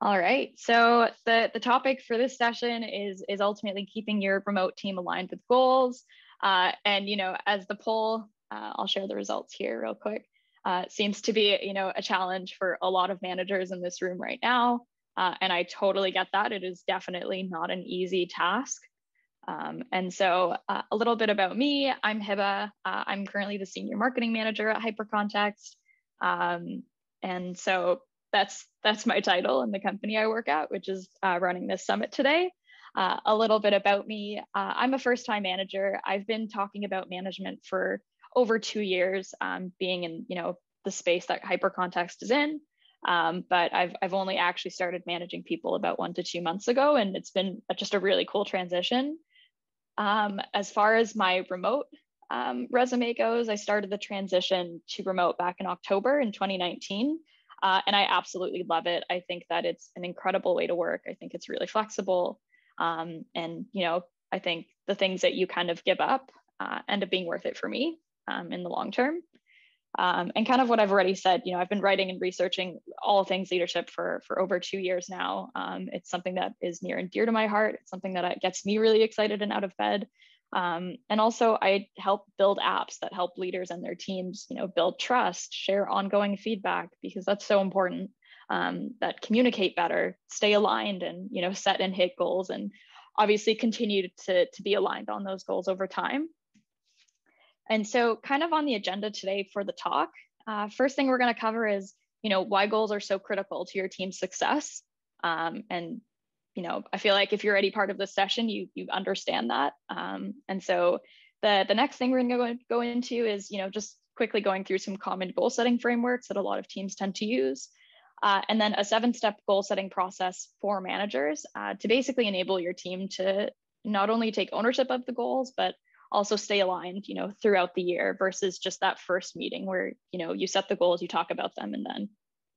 All right. So the topic for this session is ultimately keeping your remote team aligned with goals. And as the poll, I'll share the results here real quick. Seems to be a challenge for a lot of managers in this room right now, and I totally get that. It is definitely not an easy task. And so a little bit about me. I'm Hiba. I'm currently the senior marketing manager at Hypercontext, and so that's my title in the company I work at, which is running this summit today. A little bit about me. I'm a first-time manager. I've been talking about management for over 2 years, being in the space that Hypercontext is in. But I've only actually started managing people about 1 to 2 months ago, and it's been just a really cool transition. As far as my remote resume goes, I started the transition to remote back in October in 2019. And I absolutely love it. I think that it's an incredible way to work. I think it's really flexible. And, I think the things that you kind of give up end up being worth it for me in the long term. And kind of what I've already said, I've been writing and researching all things leadership for over 2 years now. It's something that is near and dear to my heart. It's something that gets me really excited and out of bed. And also I help build apps that help leaders and their teams, build trust, share ongoing feedback, because that's so important, that communicate better, stay aligned, and, set and hit goals, and obviously continue to be aligned on those goals over time. And so kind of on the agenda today for the talk, first thing we're going to cover is, why goals are so critical to your team's success. And I feel like if you're already part of this session, you understand that. And so the next thing we're going to go into is, just quickly going through some common goal setting frameworks that a lot of teams tend to use. And then a 7-step goal setting process for managers to basically enable your team to not only take ownership of the goals, but also stay aligned, throughout the year versus just that first meeting where, you set the goals, you talk about them, and then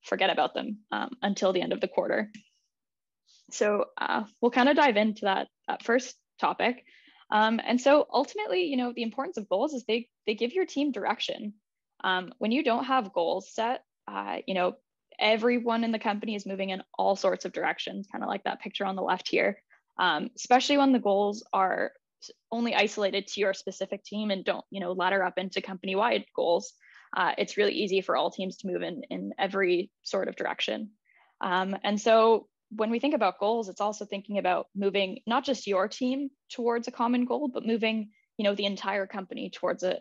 forget about them until the end of the quarter. So we'll kind of dive into that first topic. And so ultimately, the importance of goals is they give your team direction. When you don't have goals set, everyone in the company is moving in all sorts of directions, kind of like that picture on the left here, especially when the goals are only isolated to your specific team and don't, ladder up into company-wide goals. It's really easy for all teams to move in every sort of direction. And so when we think about goals, it's also thinking about moving not just your team towards a common goal, but moving, the entire company towards a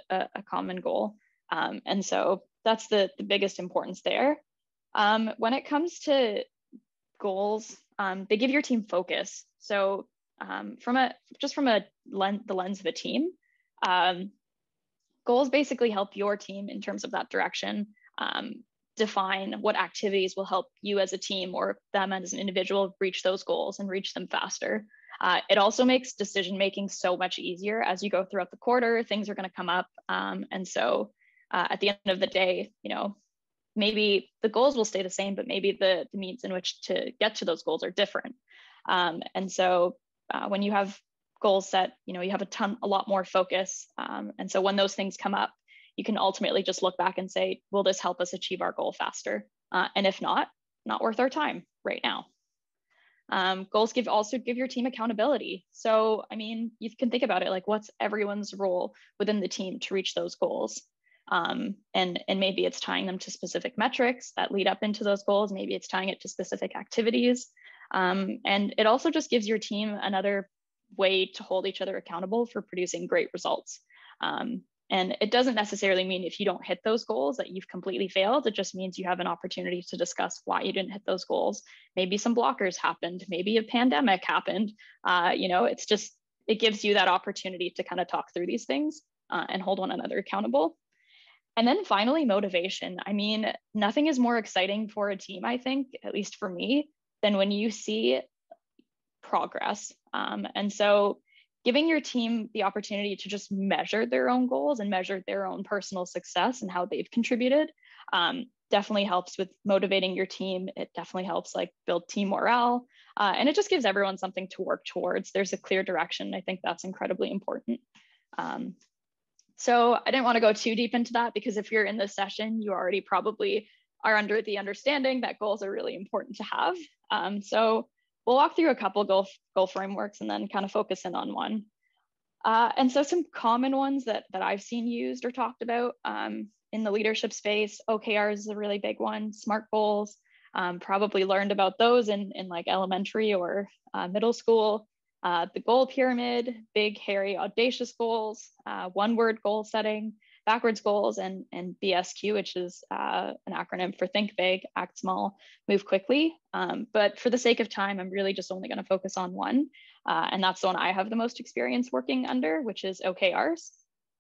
common goal. And so that's the biggest importance there. When it comes to goals, they give your team focus. So from the lens of a team, goals basically help your team in terms of that direction, define what activities will help you as a team or them as an individual reach those goals and reach them faster. It also makes decision-making so much easier as you go throughout the quarter. Things are going to come up. And so at the end of the day, maybe the goals will stay the same, but maybe the means in which to get to those goals are different. And so when you have goals set, you have a lot more focus. And so when those things come up, you can ultimately just look back and say, will this help us achieve our goal faster? And if not worth our time right now. Goals also give your team accountability. So, you can think about it like, what's everyone's role within the team to reach those goals? And maybe it's tying them to specific metrics that lead up into those goals. Maybe it's tying it to specific activities. And it also just gives your team another way to hold each other accountable for producing great results. And it doesn't necessarily mean if you don't hit those goals that you've completely failed. It just means you have an opportunity to discuss why you didn't hit those goals. Maybe some blockers happened. Maybe a pandemic happened. It gives you that opportunity to kind of talk through these things and hold one another accountable. And then finally, motivation. Nothing is more exciting for a team, I think, at least for me, than when you see progress. And so giving your team the opportunity to just measure their own goals and measure their own personal success and how they've contributed definitely helps with motivating your team. It definitely helps build team morale. And it just gives everyone something to work towards. There's a clear direction. I think that's incredibly important. So I didn't want to go too deep into that because if you're in this session, you already probably are under the understanding that goals are really important to have. So we'll walk through a couple goal frameworks and then kind of focus in on one. And so some common ones that I've seen used or talked about in the leadership space, OKRs is a really big one, SMART goals, probably learned about those in like elementary or middle school. The goal pyramid, big, hairy, audacious goals, one word goal setting, backwards goals, and BSQ, which is an acronym for think big, act small, move quickly. But for the sake of time, I'm really just only going to focus on one. And that's the one I have the most experience working under, which is OKRs.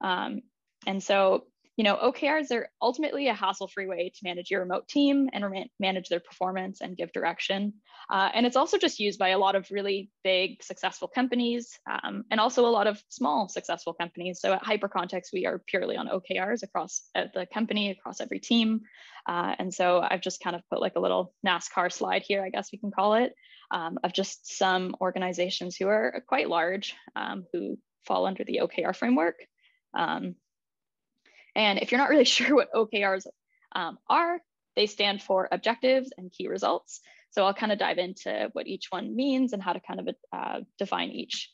And so, OKRs are ultimately a hassle-free way to manage your remote team and manage their performance and give direction. And it's also just used by a lot of really big, successful companies and also a lot of small, successful companies. So at Hypercontext, we are purely on OKRs across the company, across every team. And so I've just kind of put like a little NASCAR slide here, I guess we can call it, of just some organizations who are quite large, who fall under the OKR framework. And if you're not really sure what OKRs are, they stand for objectives and key results. So I'll kind of dive into what each one means and how to kind of define each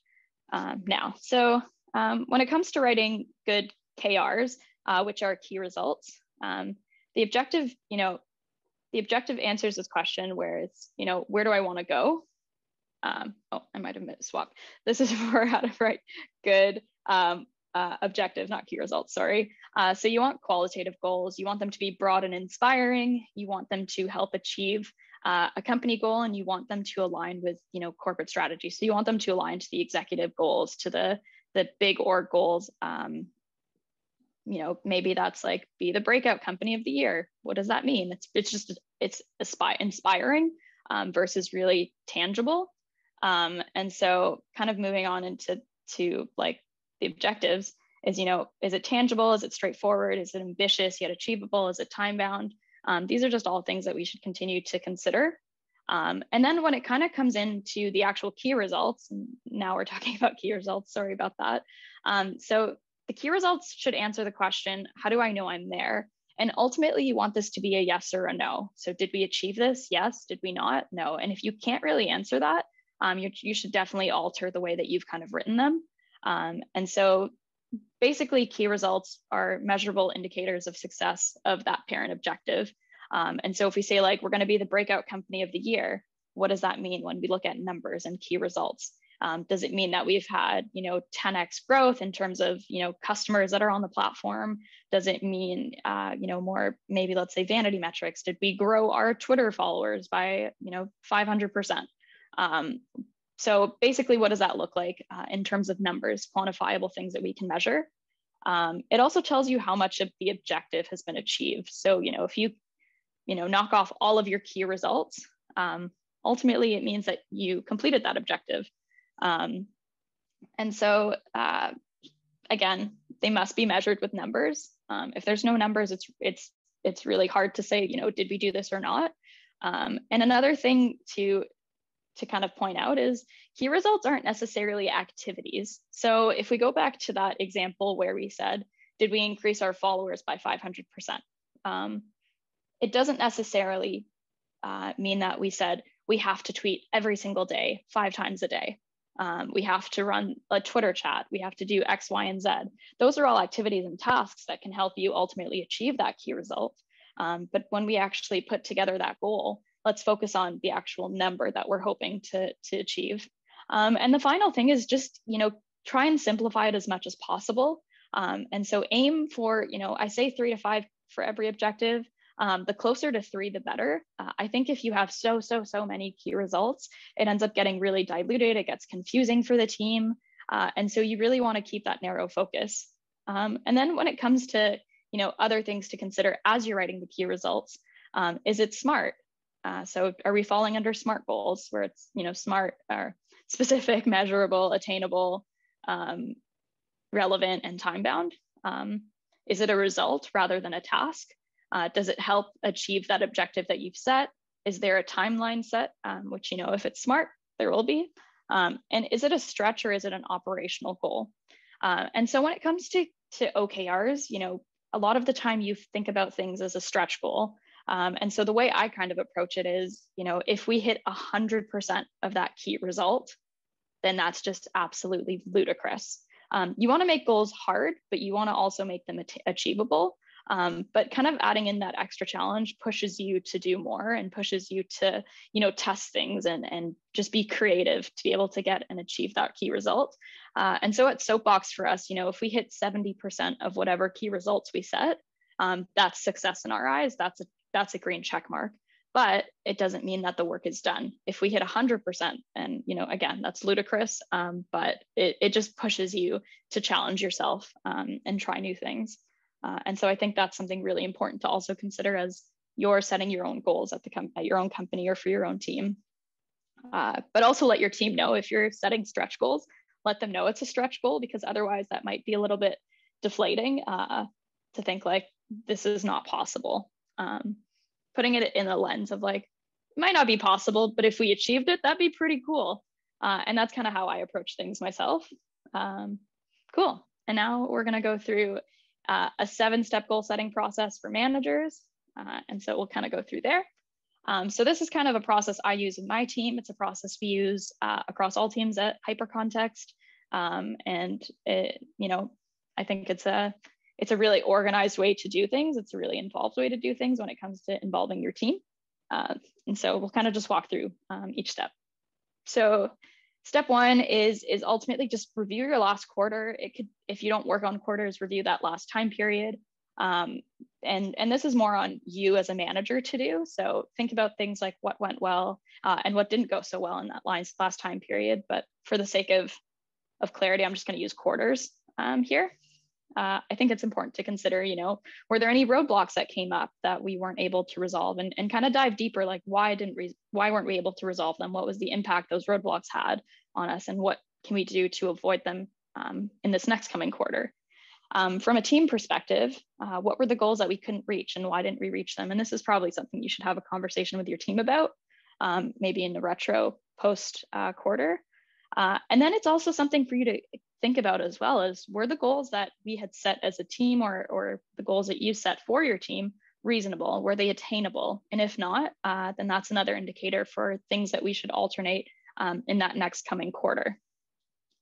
now. So when it comes to writing good KRs, which are key results, the objective answers this question where it's, where do I want to go? Oh, I might have swapped. This is for how to write good objectives, not key results, sorry. So you want qualitative goals. You want them to be broad and inspiring. You want them to help achieve a company goal, and you want them to align with, corporate strategy. So you want them to align to the executive goals, to the big org goals. Maybe that's like be the breakout company of the year. What does that mean? It's inspiring versus really tangible. And so kind of moving on into like the objectives is, is it tangible? Is it straightforward? Is it ambitious yet achievable? Is it time bound? These are just all things that we should continue to consider. And then when it kind of comes into the actual key results, and now we're talking about key results, sorry about that. So the key results should answer the question, how do I know I'm there? And ultimately you want this to be a yes or a no. So did we achieve this? Yes. Did we not? No. And if you can't really answer that, you should definitely alter the way that you've kind of written them. And so basically key results are measurable indicators of success of that parent objective. And so if we say like, we're going to be the breakout company of the year, what does that mean when we look at numbers and key results? Does it mean that we've had, 10x growth in terms of, customers that are on the platform? Does it mean, more, maybe let's say vanity metrics? Did we grow our Twitter followers by, 500%? So basically, what does that look like in terms of numbers, quantifiable things that we can measure? It also tells you how much of the objective has been achieved. So, if you, knock off all of your key results, ultimately it means that you completed that objective. And so, again, they must be measured with numbers. If there's no numbers, it's really hard to say, did we do this or not? And another thing to kind of point out is key results aren't necessarily activities. So if we go back to that example where we said, did we increase our followers by 500%? It doesn't necessarily mean that we said we have to tweet every single day, 5 times a day. We have to run a Twitter chat. We have to do X, Y, and Z. Those are all activities and tasks that can help you ultimately achieve that key result. But when we actually put together that goal, let's focus on the actual number that we're hoping to achieve. And the final thing is just, try and simplify it as much as possible. And so aim for, I say 3 to 5 for every objective. The closer to 3, the better. I think if you have so many key results, it ends up getting really diluted. It gets confusing for the team. And so you really want to keep that narrow focus. And then when it comes to, other things to consider as you're writing the key results, is it SMART? So are we falling under SMART goals where it's, SMART or specific, measurable, attainable, relevant, and time bound? Is it a result rather than a task? Does it help achieve that objective that you've set? Is there a timeline set, which, if it's SMART, there will be? And is it a stretch or is it an operational goal? And so when it comes to OKRs, a lot of the time you think about things as a stretch goal. And so the way I kind of approach it is, if we hit 100% of that key result, then that's just absolutely ludicrous. You want to make goals hard, but you want to also make them achievable. But kind of adding in that extra challenge pushes you to do more and pushes you to, test things and just be creative to be able to get and achieve that key result. And so at Soapbox for us, if we hit 70% of whatever key results we set, that's success in our eyes. That's a green check mark. But it doesn't mean that the work is done. If we hit 100%, and again, that's ludicrous, but it just pushes you to challenge yourself and try new things. And so I think that's something really important to also consider as you're setting your own goals at your own company or for your own team. But also let your team know if you're setting stretch goals, let them know it's a stretch goal, because otherwise that might be a little bit deflating to think like, this is not possible. Putting it in the lens of like, it might not be possible, but if we achieved it, that'd be pretty cool. And that's kind of how I approach things myself. Cool. And now we're going to go through a 7-step goal setting process for managers. And so we'll kind of go through there. So this is kind of a process I use in my team. It's a process we use across all teams at Hypercontext. And I think it's a really organized way to do things. It's a really involved way to do things when it comes to involving your team. And so we'll kind of just walk through each step. So step 1 is ultimately just review your last quarter. It could, if you don't work on quarters, review that last time period. And this is more on you as a manager to do. So think about things like what went well and what didn't go so well in that last time period. But for the sake of clarity, I'm just going to use quarters here. I think it's important to consider, were there any roadblocks that came up that we weren't able to resolve, and kind of dive deeper, like why weren't we able to resolve them? What was the impact those roadblocks had on us, and what can we do to avoid them in this next coming quarter? From a team perspective, what were the goals that we couldn't reach, and why didn't we reach them? And this is probably something you should have a conversation with your team about, maybe in the retro post quarter. And then it's also something for you to think about as well, as were the goals that we had set as a team or the goals that you set for your team reasonable? Were they attainable? And if not, then that's another indicator for things that we should alternate in that next coming quarter.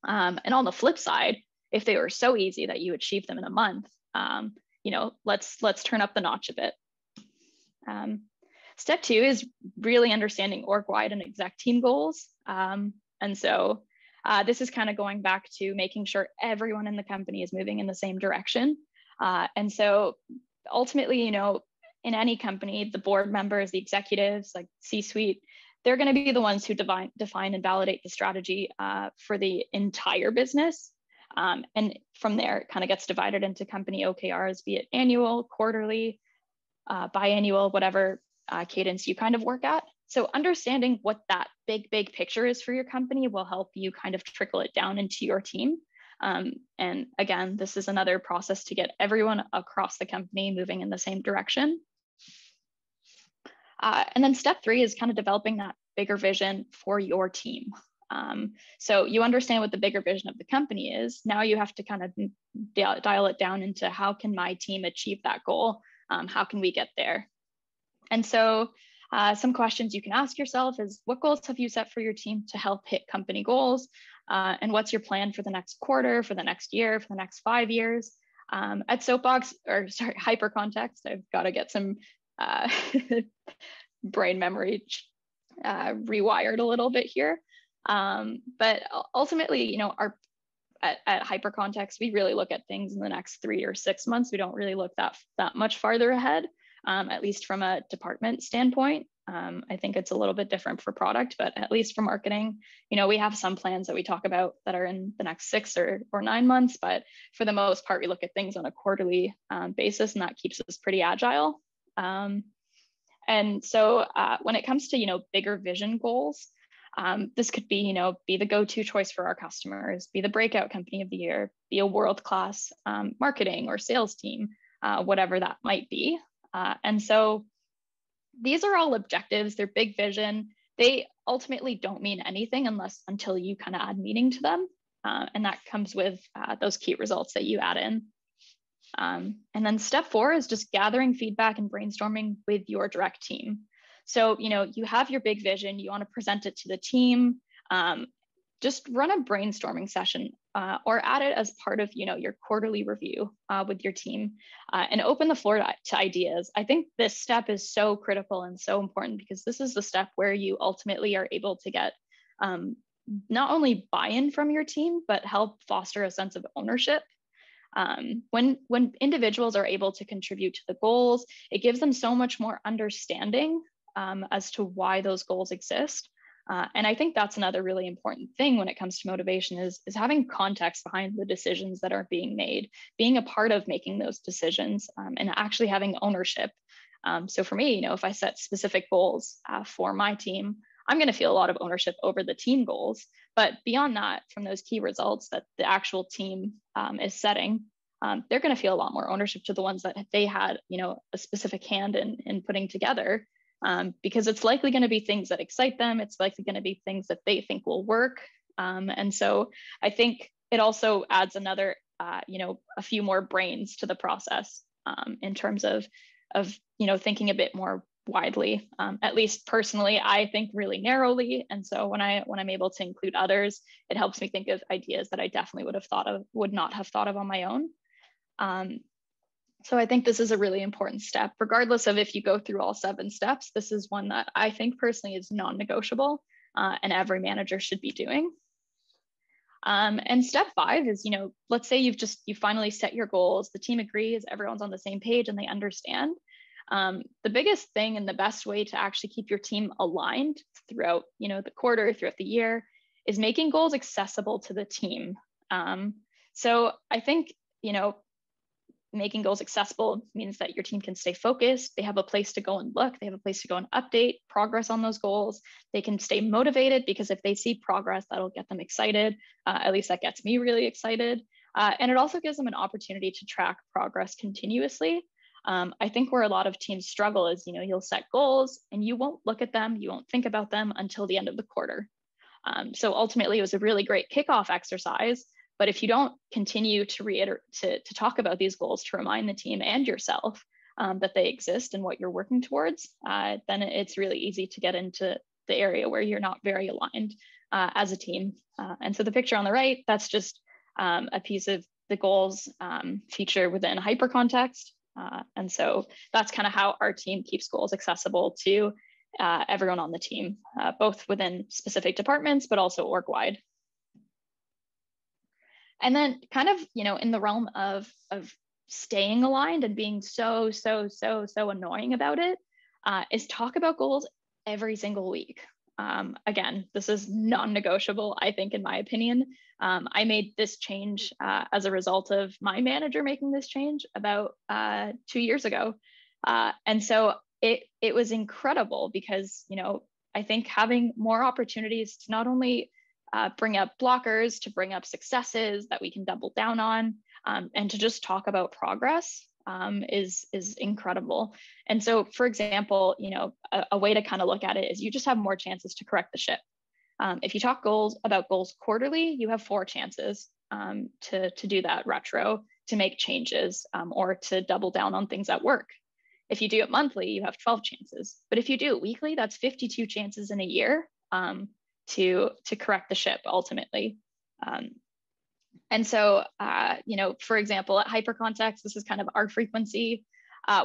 And on the flip side, if they were so easy that you achieved them in a month, let's turn up the notch a bit. Step 2 is really understanding org-wide and exec team goals. And so this is kind of going back to making sure everyone in the company is moving in the same direction. And so ultimately, in any company, the board members, the executives, like C-suite, they're going to be the ones who define and validate the strategy for the entire business. And from there, it kind of gets divided into company OKRs, be it annual, quarterly, biannual, whatever cadence you kind of work at. So understanding what that big picture is for your company will help you kind of trickle it down into your team. And again, this is another process to get everyone across the company moving in the same direction. And then step 3 is kind of developing that bigger vision for your team. So you understand what the bigger vision of the company is. Now you have to kind of dial it down into how can my team achieve that goal? How can we get there? And so some questions you can ask yourself is, what goals have you set for your team to help hit company goals? And what's your plan for the next quarter, for the next year, for the next 5 years? At Hypercontext, I've got to get some brain memory rewired a little bit here. But ultimately, at Hypercontext, we really look at things in the next 3 or 6 months. We don't really look that much farther ahead. At least from a department standpoint. I think it's a little bit different for product, but at least for marketing, we have some plans that we talk about that are in the next 6 or 9 months, but for the most part, we look at things on a quarterly basis, and that keeps us pretty agile. And so when it comes to, bigger vision goals, this could be, be the go-to choice for our customers, be the breakout company of the year, be a world-class marketing or sales team, whatever that might be. And so these are all objectives. They're big vision. They ultimately don't mean anything until you kind of add meaning to them. And that comes with those key results that you add in. And then step 4 is just gathering feedback and brainstorming with your direct team. So, you have your big vision, you want to present it to the team. Just run a brainstorming session or add it as part of, your quarterly review with your team and open the floor to ideas. I think this step is so critical and so important because this is the step where you ultimately are able to get not only buy-in from your team, but help foster a sense of ownership. When individuals are able to contribute to the goals, it gives them so much more understanding as to why those goals exist. And I think that's another really important thing when it comes to motivation is having context behind the decisions that are being made, being a part of making those decisions and actually having ownership. So for me, if I set specific goals for my team, I'm going to feel a lot of ownership over the team goals. But beyond that, from those key results that the actual team is setting, they're going to feel a lot more ownership to the ones that they had, a specific hand in putting together. Because it's likely going to be things that excite them. It's likely going to be things that they think will work. And so I think it also adds another, a few more brains to the process in terms of thinking a bit more widely. At least personally, I think really narrowly. And so when I'm able to include others, it helps me think of ideas that I definitely would not have thought of on my own. So I think this is a really important step, regardless of if you go through all 7 steps. This is one that I think personally is non-negotiable and every manager should be doing. And step 5 is, let's say you finally set your goals, the team agrees, everyone's on the same page and they understand. The biggest thing and the best way to actually keep your team aligned throughout, the quarter, throughout the year, is making goals accessible to the team. So I think, making goals accessible means that your team can stay focused. They have a place to go and look. They have a place to go and update progress on those goals. They can stay motivated because if they see progress, that'll get them excited. At least that gets me really excited. And it also gives them an opportunity to track progress continuously. I think where a lot of teams struggle is, you'll set goals and you won't look at them, you won't think about them until the end of the quarter. So ultimately, it was a really great kickoff exercise. But if you don't continue to talk about these goals, to remind the team and yourself that they exist and what you're working towards, then it's really easy to get into the area where you're not very aligned as a team. And so the picture on the right, that's just a piece of the goals feature within Hypercontext. And so that's kind of how our team keeps goals accessible to everyone on the team, both within specific departments, but also org-wide. And then kind of, in the realm of staying aligned and being so annoying about it, is talk about goals every single week. Again, this is non-negotiable, I think, in my opinion. I made this change as a result of my manager making this change about 2 years ago. And so it was incredible because, I think having more opportunities to not only bring up blockers, to bring up successes that we can double down on, and to just talk about progress is incredible. And so, for example, a way to kind of look at it is you just have more chances to correct the ship. If you talk about goals quarterly, you have 4 chances to do that retro, to make changes, or to double down on things that work. If you do it monthly, you have 12 chances. But if you do it weekly, that's 52 chances in a year to correct the ship ultimately. And so, for example, at Hypercontext, this is kind of our frequency.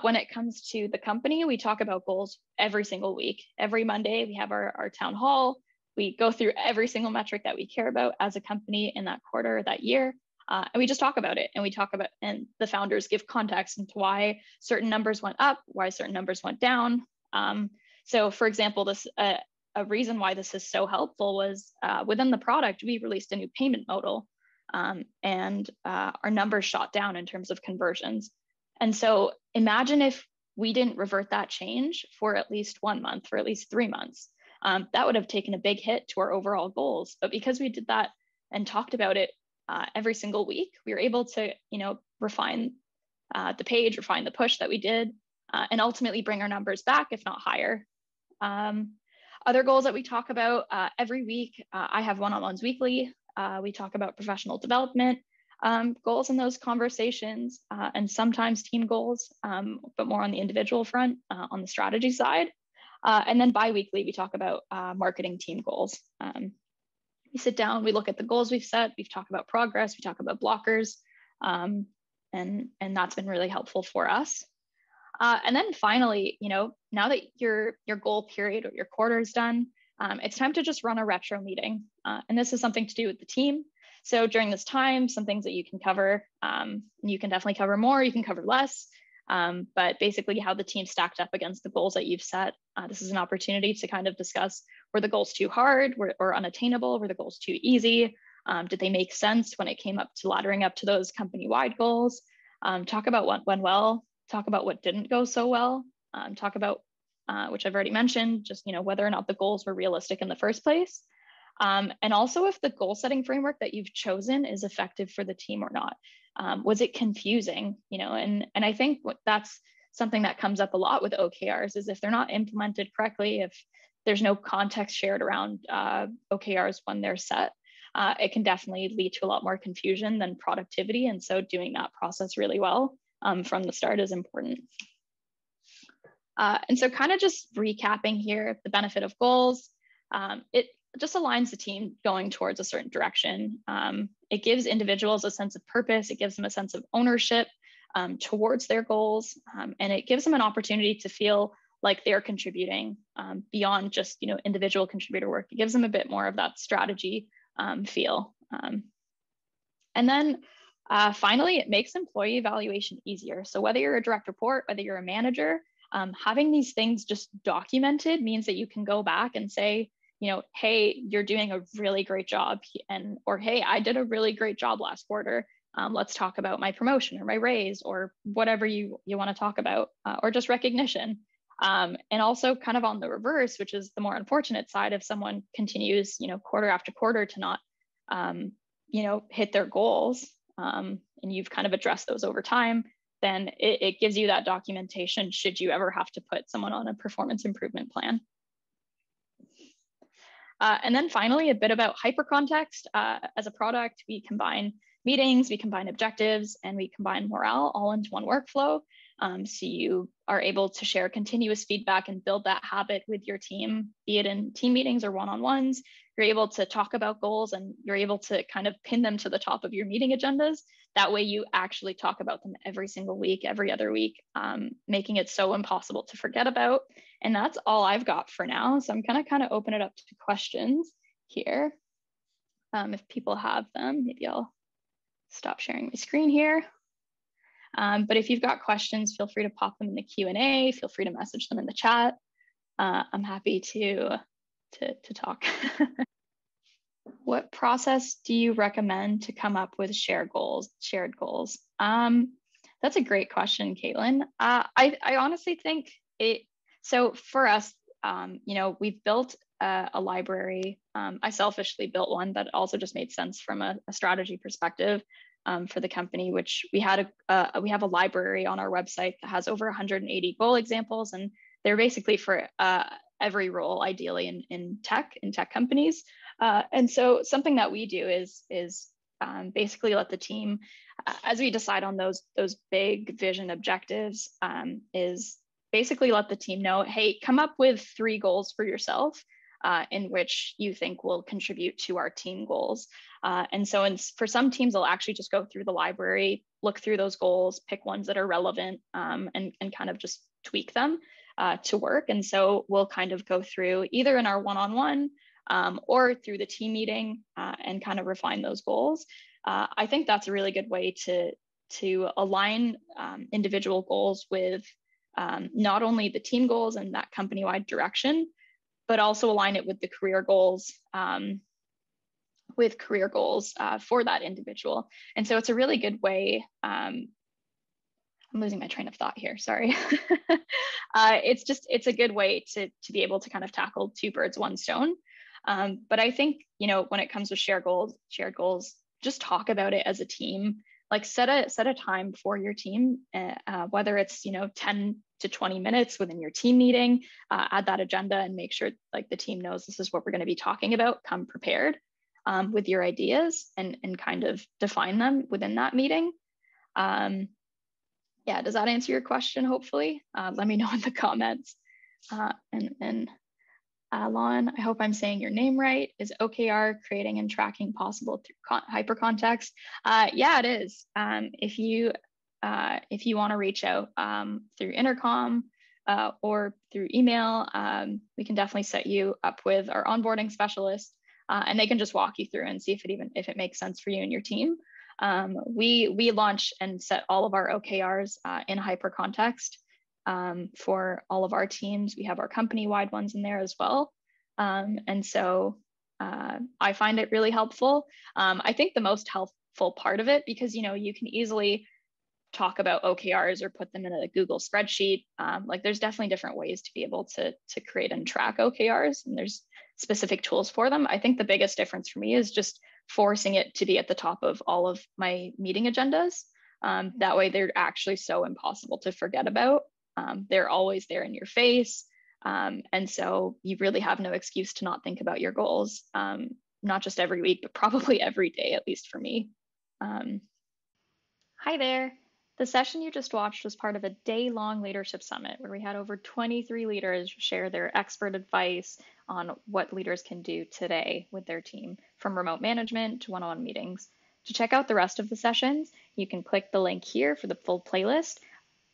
When it comes to the company, we talk about goals every single week. Every Monday, we have our town hall. We go through every single metric that we care about as a company in that quarter, that year, and we just talk about it. And the founders give context into why certain numbers went up, why certain numbers went down. So, for example, a reason why this is so helpful was within the product, we released a new payment modal, and our numbers shot down in terms of conversions. And so imagine if we didn't revert that change for at least 1 month, for at least 3 months. That would have taken a big hit to our overall goals. But because we did that and talked about it every single week, we were able to, refine the page, refine the push that we did, and ultimately bring our numbers back, if not higher. Other goals that we talk about every week, I have one-on-ones weekly. We talk about professional development. goals in those conversations, and sometimes team goals, but more on the individual front, on the strategy side. And then bi-weekly, we talk about marketing team goals. We sit down, we look at the goals we've set, we talk about progress, we talk about blockers, and that's been really helpful for us. And then finally, now that your goal period or your quarter is done, it's time to just run a retro meeting. And this is something to do with the team. So during this time, some things that you can cover, you can definitely cover more, you can cover less, but basically how the team stacked up against the goals that you've set. This is an opportunity to kind of discuss, were the goals too hard or unattainable? Were the goals too easy? Did they make sense when it came up to laddering up to those company-wide goals? Talk about what went well, talk about what didn't go so well, talk about, which I've already mentioned, just whether or not the goals were realistic in the first place. And also if the goal setting framework that you've chosen is effective for the team or not. Was it confusing? And I think that's something that comes up a lot with OKRs, is if they're not implemented correctly, if there's no context shared around OKRs when they're set, it can definitely lead to a lot more confusion than productivity. And so doing that process really well from the start is important. And so kind of just recapping here, the benefit of goals, it just aligns the team going towards a certain direction. It gives individuals a sense of purpose. It gives them a sense of ownership towards their goals. And it gives them an opportunity to feel like they're contributing beyond just individual contributor work. It gives them a bit more of that strategy feel. And then finally, it makes employee evaluation easier. So whether you're a direct report, whether you're a manager, having these things just documented means that you can go back and say, hey, you're doing a really great job, or hey, I did a really great job last quarter. Let's talk about my promotion or my raise or whatever you want to talk about, or just recognition. And also kind of on the reverse, which is the more unfortunate side, if someone continues, quarter after quarter to not, hit their goals, and you've kind of addressed those over time, then it gives you that documentation should you ever have to put someone on a performance improvement plan. And then finally, a bit about Hypercontext. As a product, we combine meetings, we combine objectives, and we combine morale all into one workflow. So you are able to share continuous feedback and build that habit with your team, be it in team meetings or one-on-ones. You're able to talk about goals and you're able to kind of pin them to the top of your meeting agendas. That way you actually talk about them every single week, every other week, making it so impossible to forget about. And that's all I've got for now. So I'm gonna kind of open it up to questions here. If people have them, maybe I'll stop sharing my screen here. But if you've got questions, feel free to pop them in the Q&A, feel free to message them in the chat. I'm happy to talk. What process do you recommend to come up with shared goals? That's a great question, Caitlin. I honestly think so for us, we've built a library. I selfishly built one that also just made sense from a strategy perspective for the company, which we have a library on our website that has over 180 goal examples, and they're basically for every role, ideally in tech companies. And so something that we do is basically let the team, as we decide on those big vision objectives, is basically let the team know, hey, come up with 3 goals for yourself in which you think will contribute to our team goals. And so for some teams, they'll actually just go through the library, look through those goals, pick ones that are relevant, and kind of just tweak them to work. And so we'll kind of go through either in our one-on-one or through the team meeting and kind of refine those goals. I think that's a really good way to align individual goals with not only the team goals and that company-wide direction, but also align it with the career goals, for that individual. And so it's a really good way. I'm losing my train of thought here, sorry. It's a good way to be able to kind of tackle 2 birds, 1 stone. But I think, when it comes to shared goals, just talk about it as a team. Like set a time for your team, whether it's 10 to 20 minutes within your team meeting. Add that agenda and make sure like the team knows this is what we're going to be talking about. Come prepared. with your ideas and kind of define them within that meeting. Yeah, does that answer your question, hopefully? Let me know in the comments. And Lon, I hope I'm saying your name right. Is OKR creating and tracking possible through Hypercontext? Yeah, it is. If you want to reach out through intercom or through email, we can definitely set you up with our onboarding specialist, and they can just walk you through and see if it makes sense for you and your team. We launch and set all of our OKRs in Hypercontext for all of our teams. We have our company-wide ones in there as well. And so I find it really helpful. I think the most helpful part of it, because you can easily talk about OKRs or put them in a Google spreadsheet. Like there's definitely different ways to be able to create and track OKRs, and there's specific tools for them. I think the biggest difference for me is just forcing it to be at the top of all of my meeting agendas. That way they're actually so impossible to forget about. They're always there in your face. And so you really have no excuse to not think about your goals, not just every week, but probably every day, at least for me. Hi there. The session you just watched was part of a day-long leadership summit where we had over 23 leaders share their expert advice on what leaders can do today with their team, from remote management to one-on-one meetings. To check out the rest of the sessions, you can click the link here for the full playlist.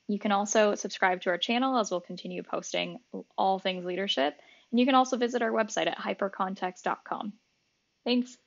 You can also subscribe to our channel, as we'll continue posting all things leadership. And you can also visit our website at hypercontext.com. Thanks.